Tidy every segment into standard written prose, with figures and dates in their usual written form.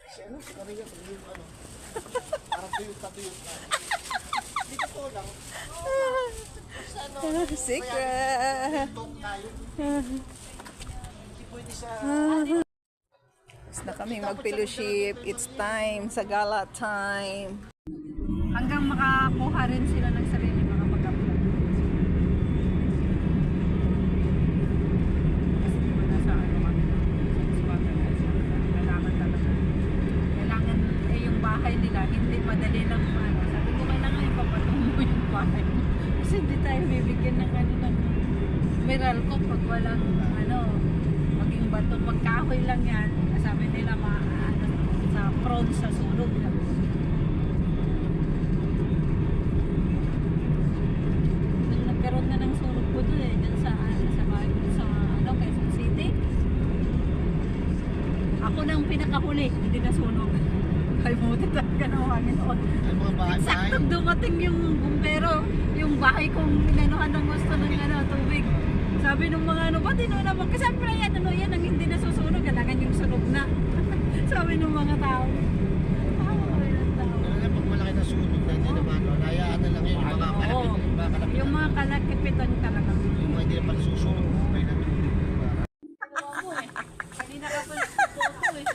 Si ano, si Maria, yung ano, parang tuyot na. Dito po lang. Sa ano, Secret. talk tayo. Hindi pwede sa... Tapos na kaming mag-fellowship. It's time. Sa gala time. Hanggang makakuha rin sila ng sarili mga pag-upload. Kasi di ba nasa ano kami ng sex worker kasi kailangan talaga. Kailangan yung bahay nila, hindi madali lang ano. Sabi ko kailangan ipapatuloy yung bahay. Kasi hindi tayo bibigyan ng ano ng mineral ko pag walang ano, maging bato, magkahoy lang yan. Sabi nila ano, sa prone sa sunog lang. Nagkaroon na ng sunog po doon eh, dyan sa ano, Quezon City. Ako nang pinakahuli, hindi na sunog. Ay, buti talaga ng Panginoon. Ay, mga bahay-bahay. Saktong dumating yung bumbero, yung bahay kong inanuhan ng gusto ng ano, tubig. Sabi nung mga ano, ba't naman? Kasi siyempre yan, ano yan, ang hindi nasusunog, kailangan yung sunog na. Sabi nung mga tao. Pero na pag malaki na sunog na hindi naman, hayaan na lang yung mga kalapit. Yung mga kalakipitan talaga. Yung mga hindi na pala susunog, may natulog. Kanina ka pa nagpupunto eh.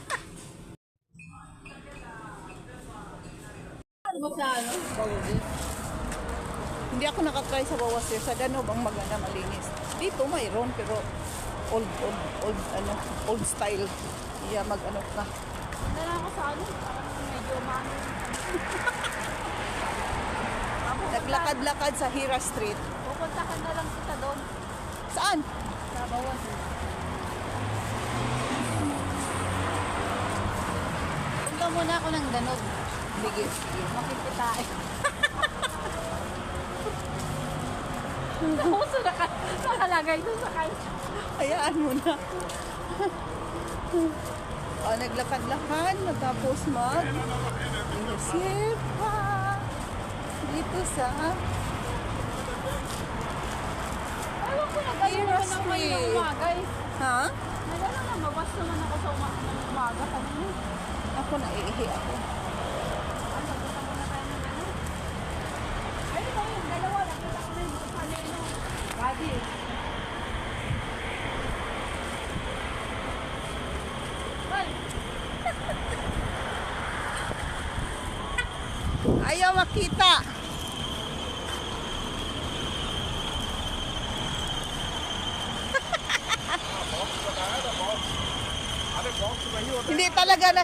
Ano ba sa ano? Hindi ako nakatry sa bawas sa Danube ang maganda malinis. Dito mayroon pero old style. Iya mag-ano na. Nala ako sa ano? Parang medyo mano. Naglakad-lakad sa Hira Street. Pupuntahan na lang kita doon. Saan? Sa bawas. Punta muna ako ng Danog. Sige. Makikita eh. Puso nakalagay doon sa kanya. Hayaan mo na. Naglakad-lakad matapos mag-isip pa dito sa Ewan ko na gano'n naman ako ngayong umaga eh. ha? Nagano na, mabas naman ako sa umaga kanina. Ako naiihi ako. Ano, gusto mo na tayo ng ano? Ay, di ba yung dalawa, nakita ko na yung kanino. Body. Well, Ayaw makita. Hindi talaga na